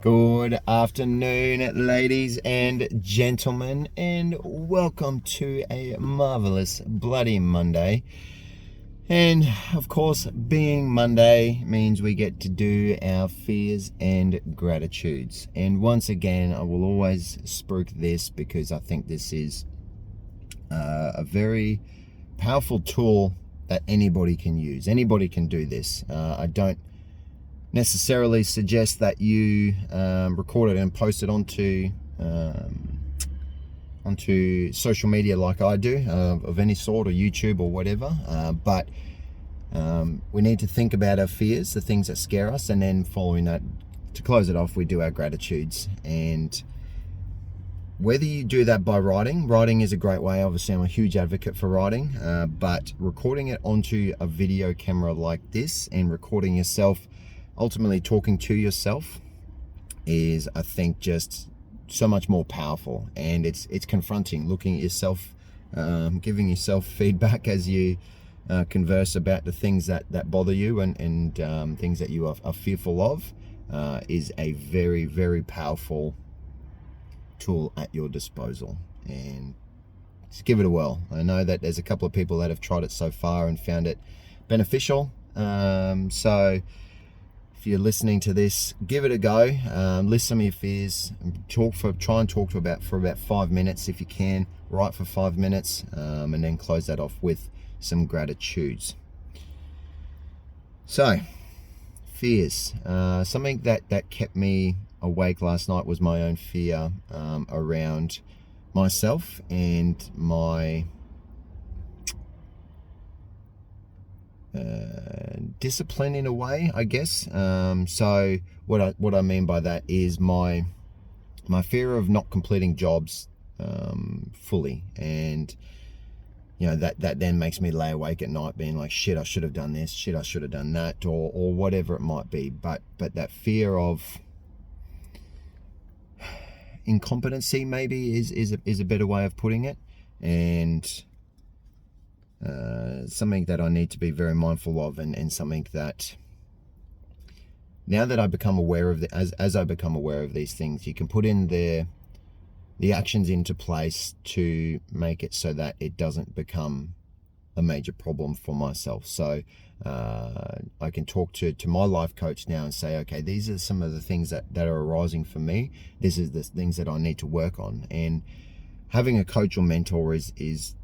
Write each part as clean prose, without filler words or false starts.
Good afternoon, ladies and gentlemen, and welcome to a marvelous bloody Monday. And of course, being Monday means we get to do our fears and gratitudes. And once again, I will always spruik this because I think this is a very powerful tool that anybody can use. Anybody can do this. I don't necessarily suggest that you record it and post it onto social media like I do, of any sort, or YouTube or whatever, but we need to think about our fears, the things that scare us, and then following that, to close it off, we do our gratitudes. And whether you do that by writing is a great way. Obviously I'm a huge advocate for writing, but recording it onto a video camera like this and recording yourself ultimately talking to yourself is, I think, just so much more powerful. And it's confronting, looking at yourself, giving yourself feedback as you converse about the things that bother you and things that you are fearful of, is a very, very powerful tool at your disposal. And just give it a whirl. I know that there's a couple of people that have tried it so far and found it beneficial, so if you're listening to this, give it a go. List some of your fears. Try and talk for about 5 minutes if you can. Write for 5 minutes, and then close that off with some gratitudes. So, fears. Something that kept me awake last night was my own fear around myself and my discipline, in a way, I guess. So what I mean by that is my fear of not completing jobs fully, and that then makes me lay awake at night being like, shit, I should have done this, shit, I should have done that, or whatever it might be. But that fear of incompetency maybe is a better way of putting it, and something that I need to be very mindful of, and something that, now that I become aware of as I become aware of these things, you can put in the actions into place to make it so that it doesn't become a major problem for myself. So I can talk to my life coach now and say, okay, these are some of the things that are arising for me. This is the things that I need to work on. And having a coach or mentor is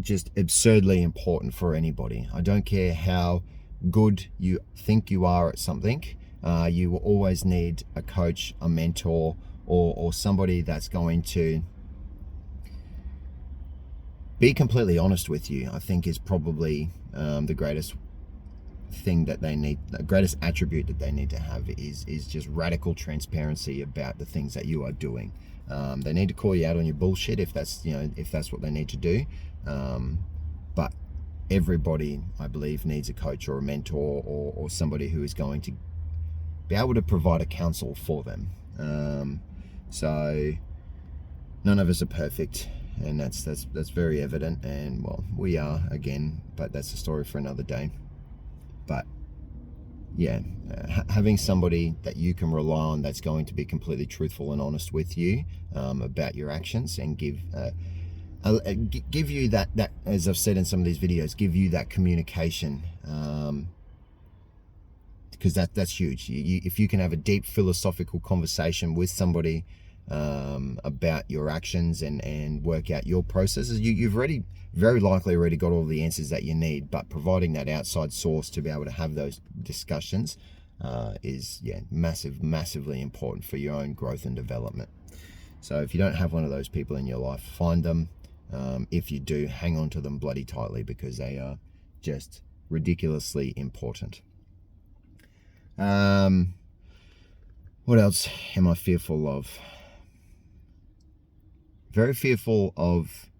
just absurdly important for anybody. I don't care how good you think you are at something, you will always need a coach, a mentor, or somebody that's going to be completely honest with you. I think is probably the greatest thing that they need, the greatest attribute that they need to have is just radical transparency about the things that you are doing. They need to call you out on your bullshit if that's what they need to do. But everybody, I believe, needs a coach or a mentor or somebody who is going to be able to provide a counsel for them. So none of us are perfect, and that's very evident. And well, we are, again, but that's a story for another day. But yeah, having somebody that you can rely on that's going to be completely truthful and honest with you about your actions, and give you that, as I've said in some of these videos, give you that communication, because that's huge. If you can have a deep philosophical conversation with somebody about your actions and work out your processes, you've very likely already got all the answers that you need. But providing that outside source to be able to have those discussions is massively important for your own growth and development. So if you don't have one of those people in your life, find them. If you do, hang on to them bloody tightly, because they are just ridiculously important. What else am I fearful of? Very fearful of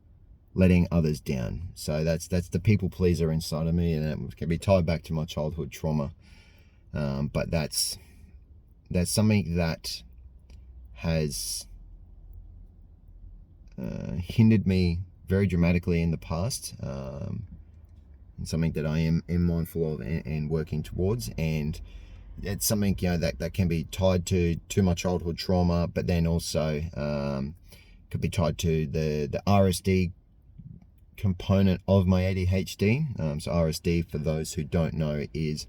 letting others down. So that's the people pleaser inside of me, and it can be tied back to my childhood trauma. But that's something that has hindered me very dramatically in the past, and something that I am mindful of and working towards. And it's something, you know, that can be tied to too much childhood trauma, but then also could be tied to the RSD component of my ADHD. So RSD, for those who don't know, is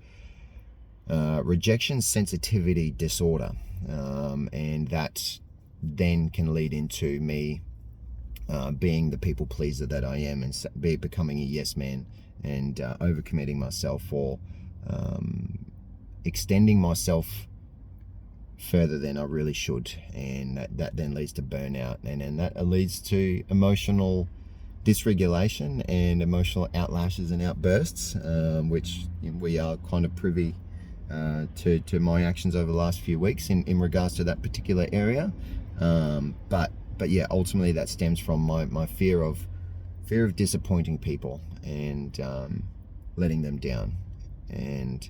rejection sensitivity disorder, and that then can lead into me being the people pleaser that I am, and becoming a yes man, and overcommitting myself, or extending myself further than I really should, and that then leads to burnout, and that leads to emotional dysregulation and emotional outlashes and outbursts, which we are kind of privy to my actions over the last few weeks in regards to that particular area. But yeah, ultimately that stems from my fear of disappointing people, and letting them down. And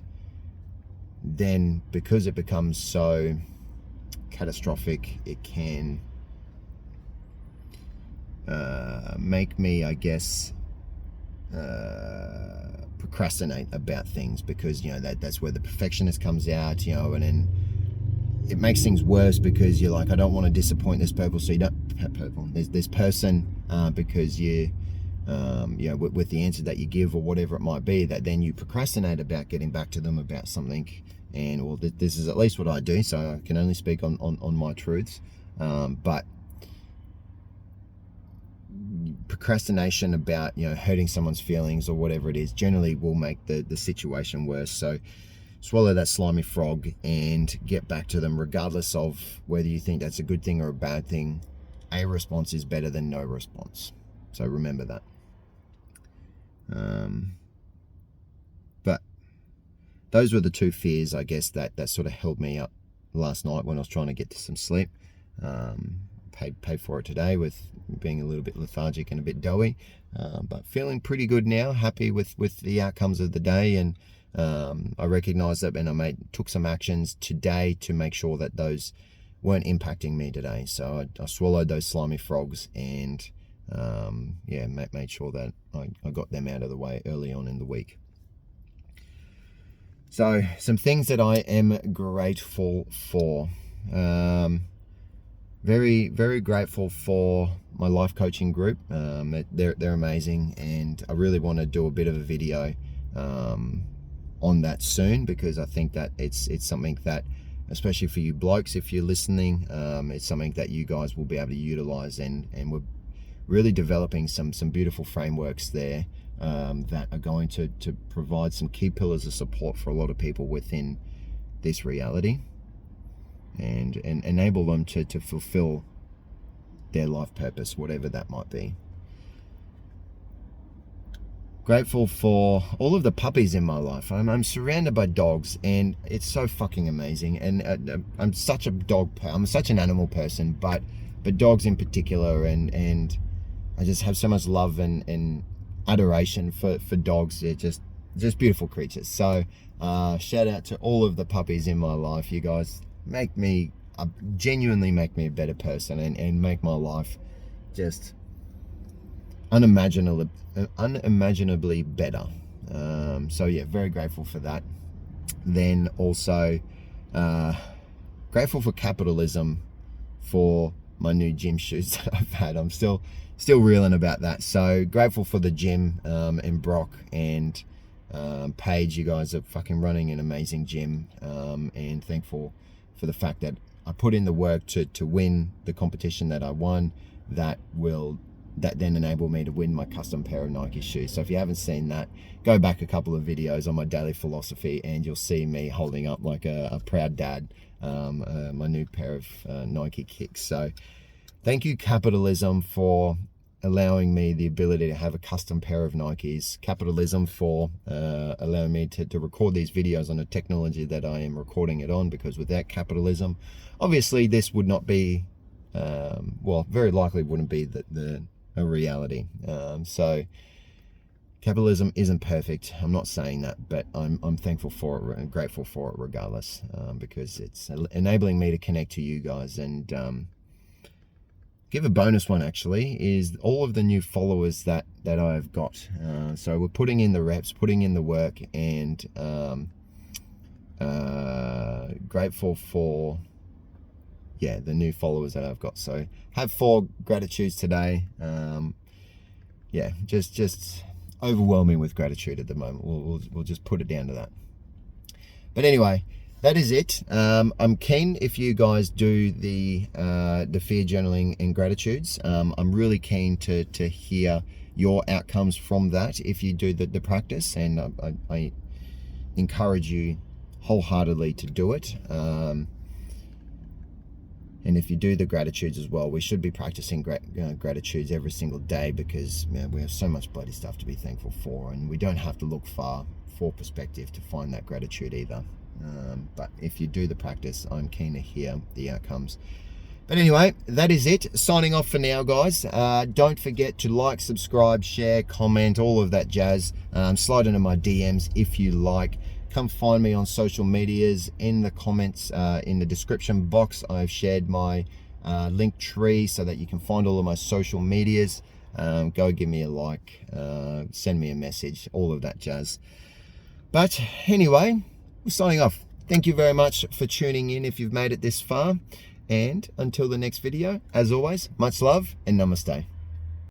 then, because it becomes so catastrophic, it can make me, I guess, procrastinate about things, because, you know, that's where the perfectionist comes out, you know, and then it makes things worse, because you're like, I don't want to disappoint this person, so you don't this person, because you know, with the answer that you give, or whatever it might be, that then you procrastinate about getting back to them about something. And well, this is at least what I do, so I can only speak on my truths, but procrastination about, you know, hurting someone's feelings or whatever it is, generally will make the situation worse. So swallow that slimy frog and get back to them, regardless of whether you think that's a good thing or a bad thing. A response is better than no response, so remember that. But those were the two fears, I guess, that sort of held me up last night when I was trying to get to some sleep. Paid for it today with being a little bit lethargic and a bit doughy, but feeling pretty good now, happy with the outcomes of the day. And I recognized that, and I took some actions today to make sure that those weren't impacting me today. So I swallowed those slimy frogs, and yeah, made sure that I got them out of the way early on in the week. So some things that I am grateful for. Very, very grateful for my life coaching group. They're amazing, and I really want to do a bit of a video on that soon, because I think that it's something that, especially for you blokes, if you're listening, it's something that you guys will be able to utilize, and we're really developing some beautiful frameworks there that are going to provide some key pillars of support for a lot of people within this reality, and enable them to fulfill their life purpose, whatever that might be. Grateful for all of the puppies in my life. I'm surrounded by dogs, and it's so fucking amazing. And I'm such an animal person, but dogs in particular, and I just have so much love and adoration for dogs. They're just beautiful creatures. So shout out to all of the puppies in my life. You guys genuinely make me a better person, and make my life just unimaginably better. So yeah, very grateful for that. Then also grateful for capitalism, for my new gym shoes that I've had. I'm still reeling about that. So grateful for the gym, and Brock and Paige. You guys are fucking running an amazing gym, and thankful for the fact that I put in the work to win the competition that I won, that then enabled me to win my custom pair of Nike shoes. So if you haven't seen that, go back a couple of videos on my daily philosophy, and you'll see me holding up like a proud dad my new pair of Nike kicks. So thank you, capitalism, for allowing me the ability to have a custom pair of Nikes. Capitalism for allowing me to record these videos on a technology that I am recording it on, because without capitalism, obviously this would not be, well, very likely wouldn't be a reality. So capitalism isn't perfect. I'm not saying that, but I'm thankful for it and grateful for it regardless, because it's enabling me to connect to you guys. And give a bonus one, actually, is all of the new followers that I've got. So we're putting in the reps, putting in the work, and grateful for, yeah, the new followers that I've got. So have 4 gratitudes today. Yeah, just overwhelming with gratitude at the moment. We'll just put it down to that. But anyway, that is it. I'm keen if you guys do the fear journaling and gratitudes. I'm really keen to hear your outcomes from that if you do the practice, and I encourage you wholeheartedly to do it. And if you do the gratitudes as well, we should be practicing gratitudes every single day, because we have so much bloody stuff to be thankful for, and we don't have to look far for perspective to find that gratitude either. But if you do the practice, I'm keen to hear the outcomes. But anyway, that is it. Signing off for now, guys. Don't forget to like, subscribe, share, comment, all of that jazz. Slide into my DMs if you like. Come find me on social medias. In the comments, in the description box, I've shared my link tree so that you can find all of my social medias. Go give me a like, send me a message, all of that jazz. But anyway, we're signing off. Thank you very much for tuning in if you've made it this far. And until the next video, as always, much love and namaste.